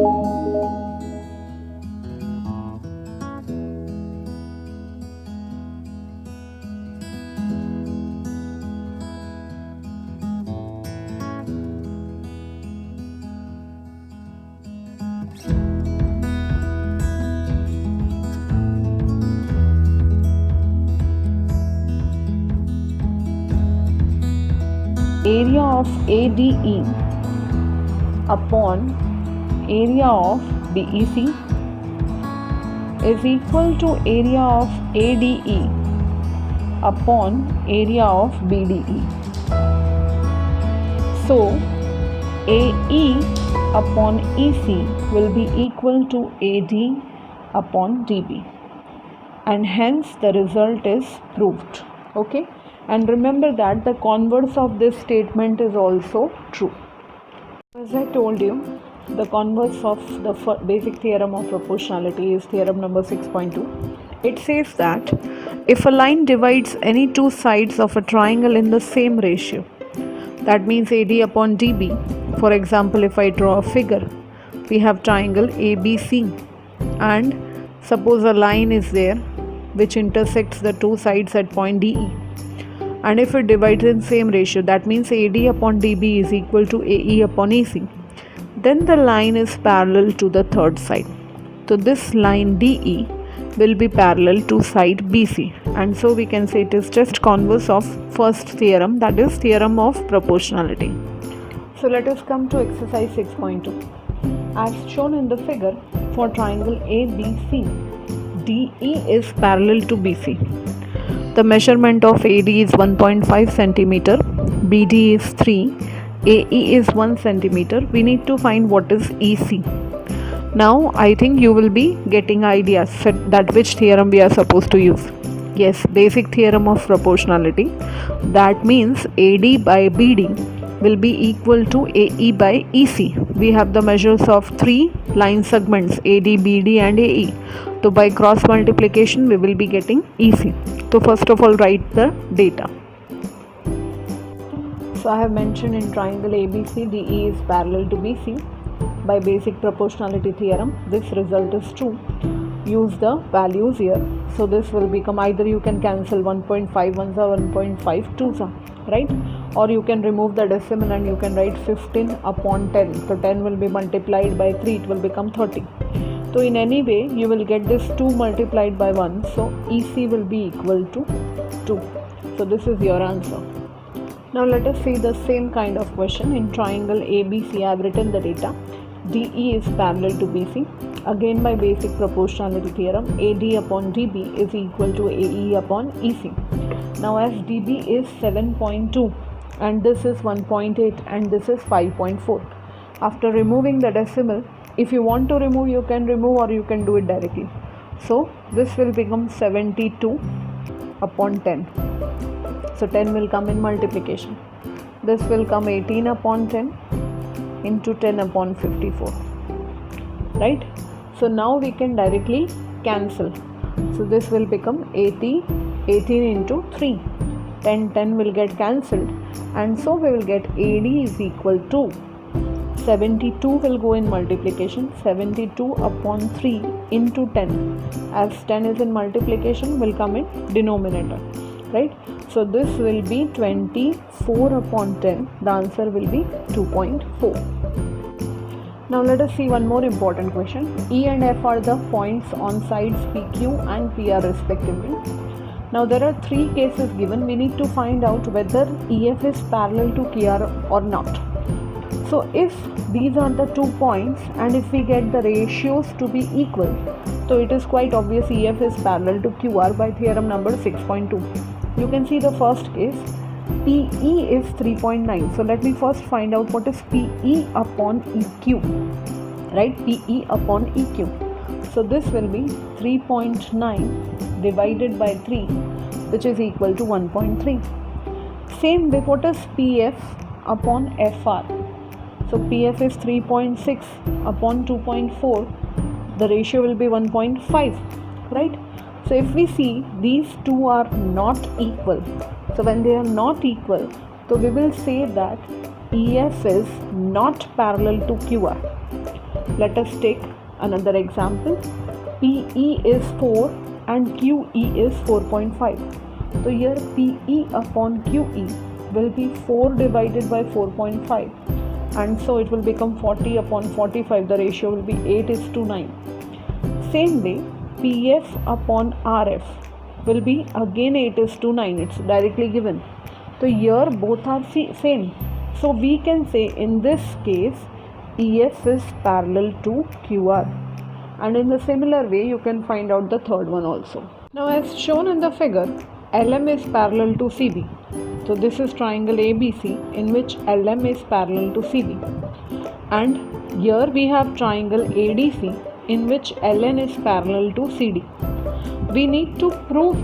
Area of ADE upon area of BEC is equal to area of ADE upon area of BDE. So AE upon EC will be equal to AD upon DB, and hence the result is proved. Okay, and remember that the converse of this statement is also true. As I told you, the converse of the basic theorem of proportionality is theorem number 6.2. It says that if a line divides any two sides of a triangle in the same ratio, that means AD upon DB. For example, if I draw a figure, we have triangle ABC, and suppose a line is there which intersects the two sides at point DE, and if it divides in same ratio, that means AD upon DB is equal to AE upon AC, then the line is parallel to the third side. So this line DE will be parallel to side BC, and so we can say it is just converse of first theorem, that is theorem of proportionality. So let us come to exercise 6.2. As shown in the figure, for triangle ABC, DE is parallel to BC. The measurement of AD is 1.5 cm, BD is 3, AE is 1 cm. We need to find what is EC. Now I think you will be getting ideas that which theorem we are supposed to use. Yes, basic theorem of proportionality. That means AD by BD will be equal to AE by EC. We have the measures of three line segments AD, BD and AE. So by cross multiplication we will be getting EC. So first of all write the data. So I have mentioned in triangle ABC, DE is parallel to BC. By basic proportionality theorem, this result is true. Use the values here. So this will become, either you can cancel 1.5 ones or 1.5 twos, right? Or you can remove the decimal and you can write 15 upon 10. So 10 will be multiplied by 3, it will become 30. So in any way you will get this 2 multiplied by 1. So EC will be equal to 2. So this is your answer. Now let us see the same kind of question in triangle ABC. I have written the data. DE is parallel to BC. Again by basic proportionality theorem, AD upon DB is equal to AE upon EC. Now as DB is 7.2 and this is 1.8 and this is 5.4. After removing the decimal, if you want to remove, you can remove or you can do it directly. So this will become 72 upon 10. So 10 will come in multiplication. This will come 18 upon 10 into 10 upon 54, right? So now we can directly cancel. So this will become 18 into 3. 10 will get cancelled, and so we will get AD is equal to 72 will go in multiplication, 72 upon 3 into 10, as 10 is in multiplication will come in denominator, right? So this will be 24 upon 10. The answer will be 2.4. Now let us see one more important question. E and F are the points on sides PQ and PR respectively. Now there are three cases given. We need to find out whether EF is parallel to QR or not. So if these are the 2 points and if we get the ratios to be equal, so it is quite obvious EF is parallel to QR by theorem number 6.2. You can see the first case, PE is 3.9. So let me first find out what is PE upon EQ, right? PE upon EQ. So this will be 3.9 divided by 3, which is equal to 1.3. Same way, what is PF upon FR? So PF is 3.6 upon 2.4. The ratio will be 1.5, right? So if we see these two are not equal, so when they are not equal, so we will say that EF is not parallel to QR. let us take another example. PE is 4 and QE is 4.5. So here PE upon QE will be 4 divided by 4.5, and so it will become 40 upon 45. The ratio will be 8:9. Same way, PF upon RF will be again 8:9. It's directly given. So here both are same. So we can say in this case EF is parallel to QR. And in the similar way you can find out the third one also. Now as shown in the figure, LM is parallel to CB. So this is triangle ABC in which LM is parallel to CB. And here we have triangle ADC in which LN is parallel to CD. We need to prove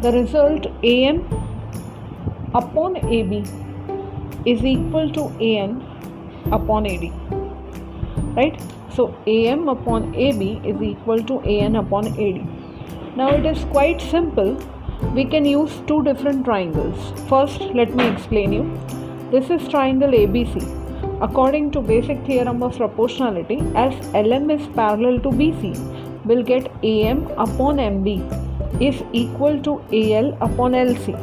the result AM upon AB is equal to AN upon AD, right? So AM upon AB is equal to AN upon AD. Now it is quite simple. We can use two different triangles. First, let me explain you. This is triangle ABC. According to basic theorem of proportionality, as LM is parallel to BC, we'll get AM upon MB is equal to AL upon LC.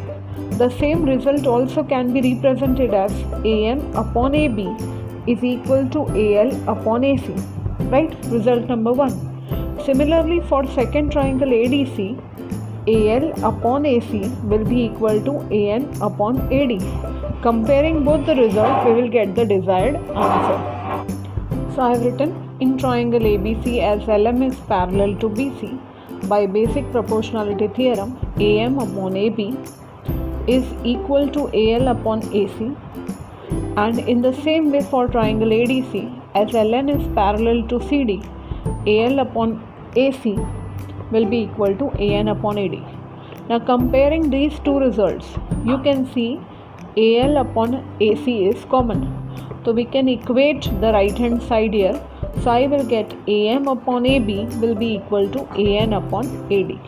The same result also can be represented as AM upon AB is equal to AL upon AC, right? Result number 1. Similarly, for second triangle ADC, AL upon AC will be equal to AN upon AD. Comparing both the results, we will get the desired answer. So I have written in triangle ABC, as LM is parallel to BC, by basic proportionality theorem, AM upon AB is equal to AL upon AC. And in the same way for triangle ADC, as LN is parallel to CD, AL upon AC will be equal to AN upon AD. Now comparing these two results, you can see AL upon AC is common. So we can equate the right hand side here. So I will get AM upon AB will be equal to AN upon AD.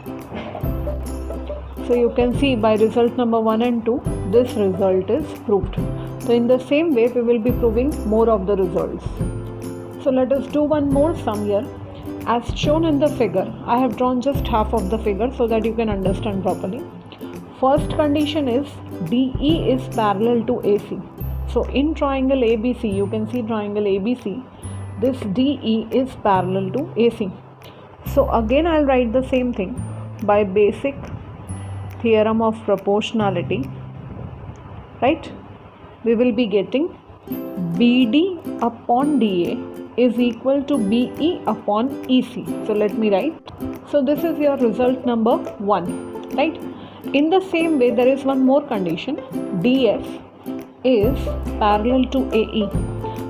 So you can see by result number 1 and 2, this result is proved. So in the same way, we will be proving more of the results. So let us do one more sum here. As shown in the figure, I have drawn just half of the figure so that you can understand properly. First condition is DE is parallel to AC. So in triangle ABC, you can see triangle ABC, this DE is parallel to AC. So again I'll write the same thing. By basic theorem of proportionality, right, we will be getting BD upon DA is equal to BE upon EC. So let me write. So this is your result number 1, right? In the same way, there is one more condition. DF is parallel to AE.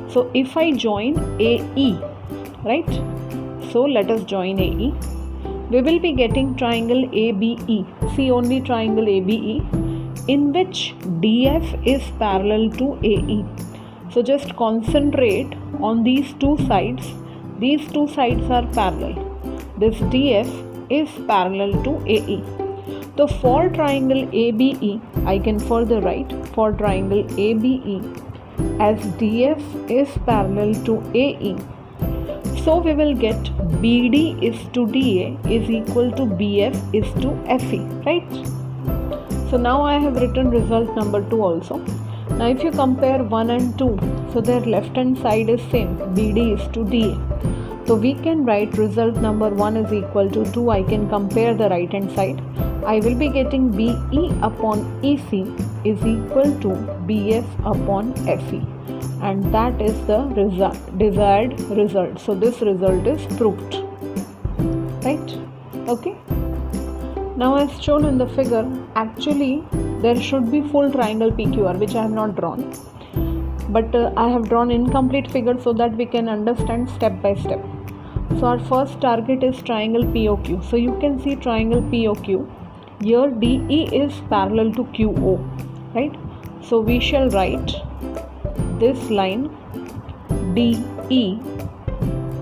So if I join AE, right? So let us join AE. We will be getting triangle ABE. See only triangle ABE in which DF is parallel to AE. So just concentrate on these two sides. These two sides are parallel. This DF is parallel to AE. So for triangle ABE, I can further write for triangle ABE as DF is parallel to AE. So we will get BD is to DA is equal to BF is to FE, right? So now I have written result number 2 also. Now if you compare 1 and 2, so their left hand side is same, BD is to DA. So we can write result number 1 is equal to 2. I can compare the right hand side. I will be getting BE upon EC is equal to BF upon FE. And that is the desired result. So this result is proved, right? Okay. Now as shown in the figure, actually there should be full triangle PQR, which I have not drawn. But I have drawn incomplete figure so that we can understand step by step. So our first target is triangle POQ. So you can see triangle POQ. Here DE is parallel to QO, right? So we shall write this line DE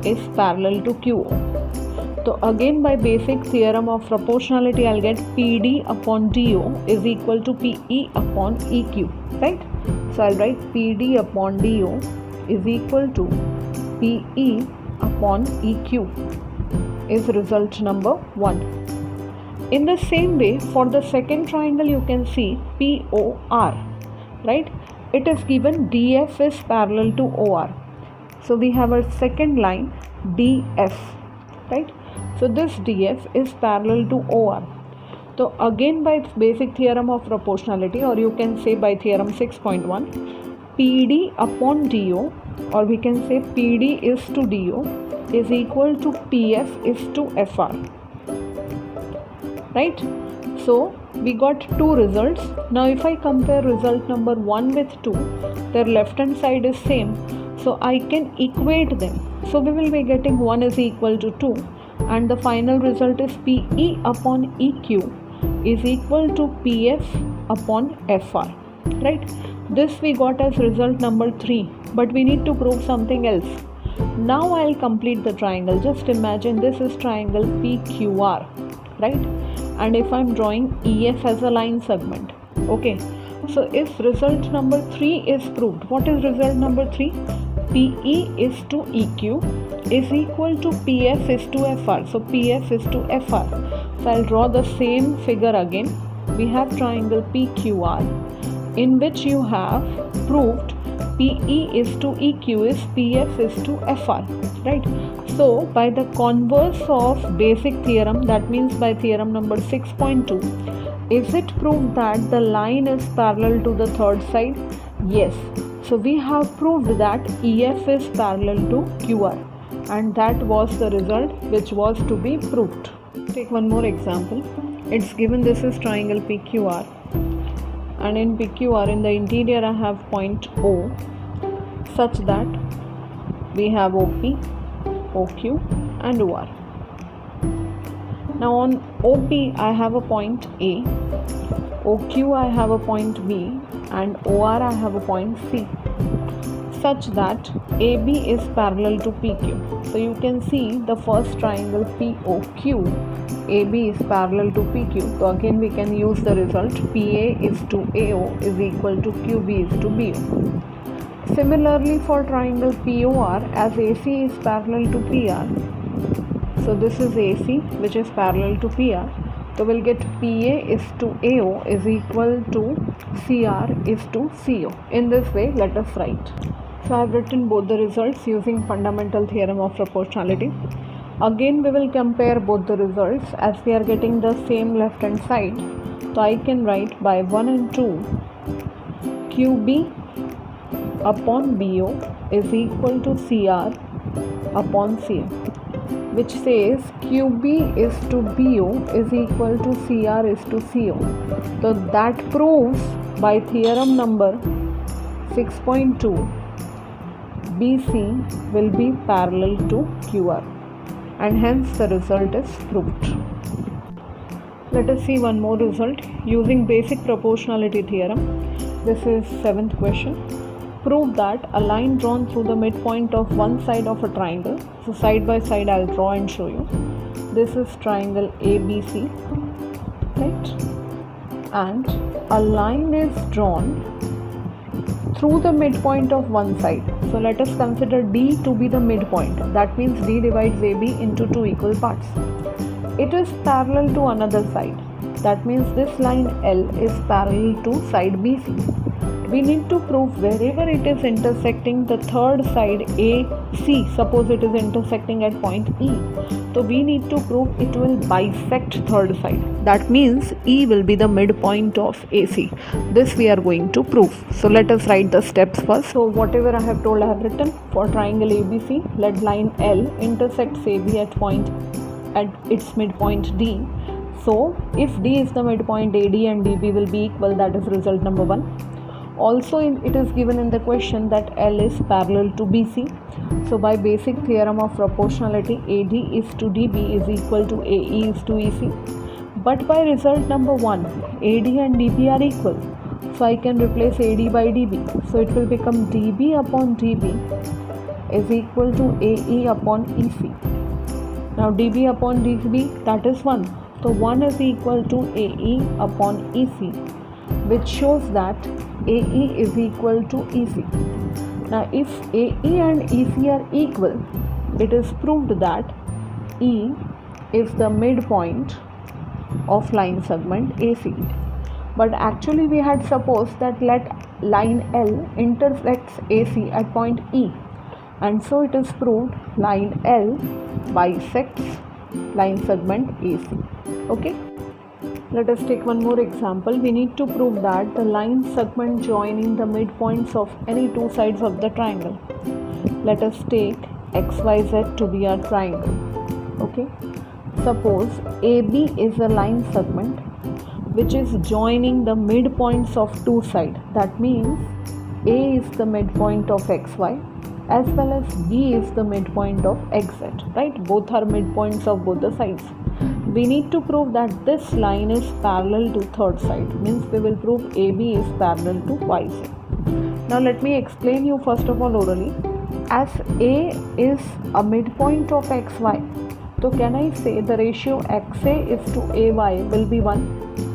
is parallel to QO. So again by basic theorem of proportionality I'll get PD upon DO is equal to PE upon EQ, right? So I'll write PD upon DO is equal to PE upon EQ is result number 1. In the same way, for the second triangle you can see POR, right? It is given DF is parallel to OR. So we have a second line DF, right? So this DF is parallel to OR. So again by basic theorem of proportionality, or you can say by theorem 6.1, PD upon DO, or we can say PD is to DO is equal to PF is to FR, right? So we got two results. Now if I compare result number 1 with 2, their left hand side is same, so I can equate them. So we will be getting 1 is equal to 2, and the final result is PE upon EQ is equal to PF upon FR, right? This we got as result number 3, but we need to prove something else. Now I'll complete the triangle. Just imagine this is triangle PQR, right? And if I'm drawing EF as a line segment, okay? So if result number 3 is proved, what is result number 3? PE is to EQ is equal to PF is to FR. So PF is to FR. So I'll draw the same figure again. We have triangle PQR in which you have proved PE is to EQ is PF is to FR, right? So by the converse of basic theorem, that means by theorem number 6.2, is it proved that the line is parallel to the third side? Yes. So we have proved that EF is parallel to QR, and that was the result which was to be proved. Take one more example. It's given this is triangle PQR, and in PQR in the interior I have point O, such that we have OP, OQ and OR. Now on OP I have a point A, OQ I have a point B, and OR I have a point C, such that AB is parallel to PQ. So you can see the first triangle POQ, AB is parallel to PQ. So again we can use the result PA is to AO is equal to QB is to BO. Similarly for triangle POR, as AC is parallel to PR, so this is AC which is parallel to PR. So we'll get PA is to AO is equal to CR is to CO. In this way, let us write. So I have written both the results using fundamental theorem of proportionality. Again we will compare both the results as we are getting the same left hand side. So I can write by 1 and 2 QB upon BO is equal to CR upon CO, which says QB is to BO is equal to CR is to CO. So that proves by theorem number 6.2 BC will be parallel to QR, and hence the result is proved. Let us see one more result using basic proportionality theorem. This is 7th question. Prove that a line drawn through the midpoint of one side of a triangle. So side by side I'll draw and show you. This is triangle ABC, right? And a line is drawn through the midpoint of one side. So let us consider D to be the midpoint. That means D divides AB into two equal parts. It is parallel to another side. That means this line L is parallel to side BC. We need to prove wherever it is intersecting the third side AC, suppose it is intersecting at point E. So we need to prove it will bisect third side. That means E will be the midpoint of AC. This we are going to prove. So let us write the steps first. So whatever I have told I have written. For triangle ABC, let line L intersects AB at its midpoint D. So if D is the midpoint, AD and DB will be equal. That is result number 1. Also it is given in the question that L is parallel to BC. So by basic theorem of proportionality, AD is to DB is equal to AE is to EC. But by result number 1, AD and DB are equal. So I can replace AD by DB. So it will become DB upon DB is equal to AE upon EC. Now dB upon dB, that is 1. So 1 is equal to AE upon EC, which shows that AE is equal to EC. Now if AE and EC are equal, it is proved that E is the midpoint of line segment AC. But actually we had supposed that let line L intersects AC at point E, and so it is proved line L bisects line segment AC. Okay, let us take one more example. We need to prove that the line segment joining the midpoints of any two sides of the triangle. Let us take XYZ to be our triangle. Okay, suppose AB is a line segment which is joining the midpoints of two sides. That means A is the midpoint of XY as well as B is the midpoint of XZ, right? Both are midpoints of both the sides. We need to prove that this line is parallel to third side, means we will prove AB is parallel to YZ. Now let me explain you first of all orally. As A is a midpoint of XY, so can I say the ratio XA is to AY will be 1.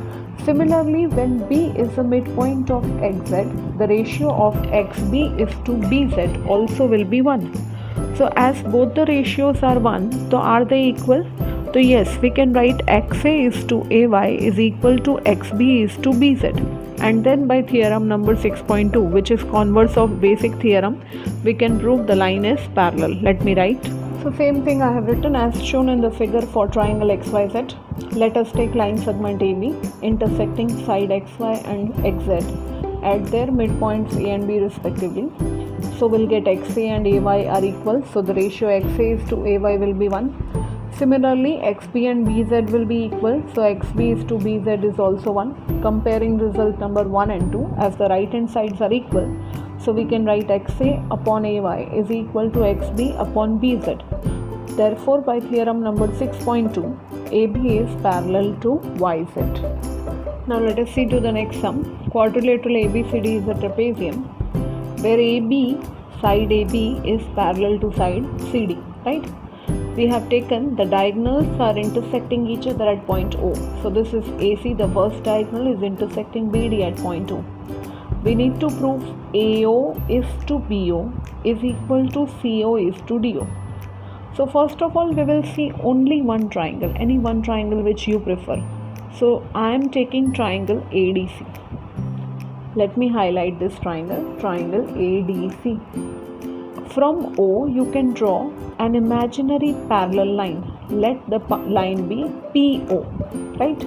Similarly, when B is a midpoint of XZ, the ratio of XB is to BZ also will be 1. So as both the ratios are 1, so are they equal? So yes, we can write XA is to AY is equal to XB is to BZ. And then by theorem number 6.2, which is converse of basic theorem, we can prove the line is parallel. Let me write. So same thing I have written as shown in the figure for triangle XYZ. Let us take line segment AB intersecting side XY and XZ at their midpoints A and B respectively. So we'll get XA and AY are equal. So the ratio XA is to AY will be 1. Similarly, XB and BZ will be equal. So XB is to BZ is also 1. Comparing result number 1 and 2 as the right hand sides are equal. So we can write XA upon AY is equal to XB upon BZ. Therefore, by theorem number 6.2, AB is parallel to YZ. Now let us see to the next sum. Quadrilateral ABCD is a trapezium where AB, side AB is parallel to side CD, right? We have taken the diagonals are intersecting each other at point O. So this is AC, the first diagonal is intersecting BD at point O. We need to prove AO is to BO is equal to CO is to DO. So first of all, we will see only one triangle, any one triangle which you prefer. So I am taking triangle ADC. Let me highlight this triangle ADC. From O, you can draw an imaginary parallel line. Let the line be PO, right?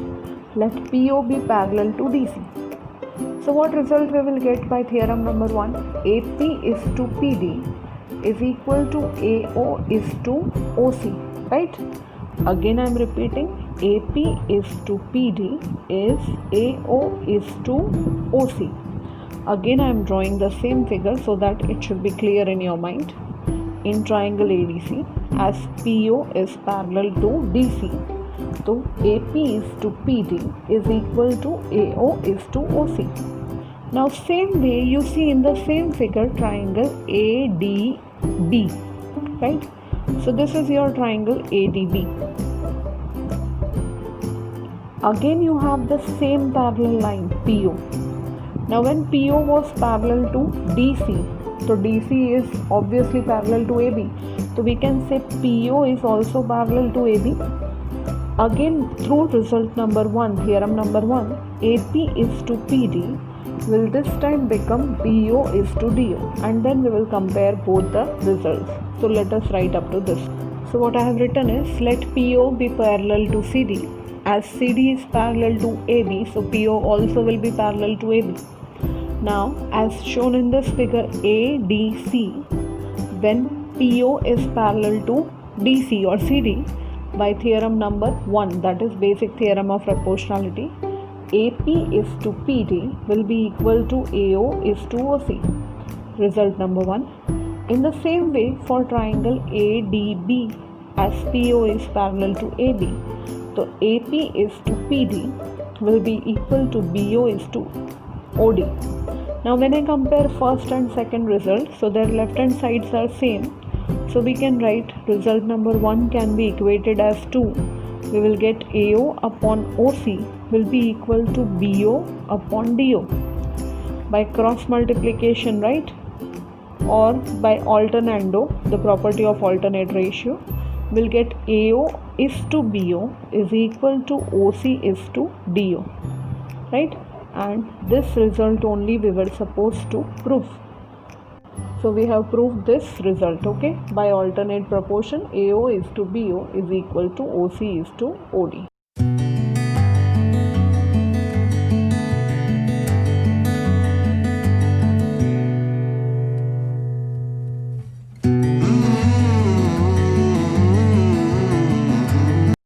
Let PO be parallel to DC. So what result we will get by theorem number 1? AP is to PD is equal to AO is to OC, right? Again I am repeating, AP is to PD is AO is to OC. Again I am drawing the same figure so that it should be clear in your mind. In triangle ADC, as PO is parallel to DC, so AP is to PD is equal to AO is to OC. Now same way you see in the same figure triangle ADB, right? So this is your triangle ADB. Again you have the same parallel line PO. Now when PO was parallel to DC, so DC is obviously parallel to AB. So we can say PO is also parallel to AB. Again through result number 1, theorem number 1, AP is to PD will this time become BO is to DO, and then we will compare both the results. So let us write up to this. So what I have written is let PO be parallel to CD. As CD is parallel to AB, so PO also will be parallel to AB. Now as shown in this figure ADC, when PO is parallel to DC or CD, by theorem number 1, that is basic theorem of proportionality, AP is to PD will be equal to AO is to OC. Result number 1. In the same way for triangle ADB, as PO is parallel to AB, so AP is to PD will be equal to BO is to OD. Now when I compare first and second result, so their left hand sides are same, So we can write result number 1 can be equated as 2. We will get AO upon OC will be equal to BO upon DO by cross multiplication, right? Or by alternando, the property of alternate ratio, we'll get AO is to BO is equal to OC is to DO, right? And this result only we were supposed to prove. So we have proved this result, okay? By alternate proportion, AO is to BO is equal to OC is to OD.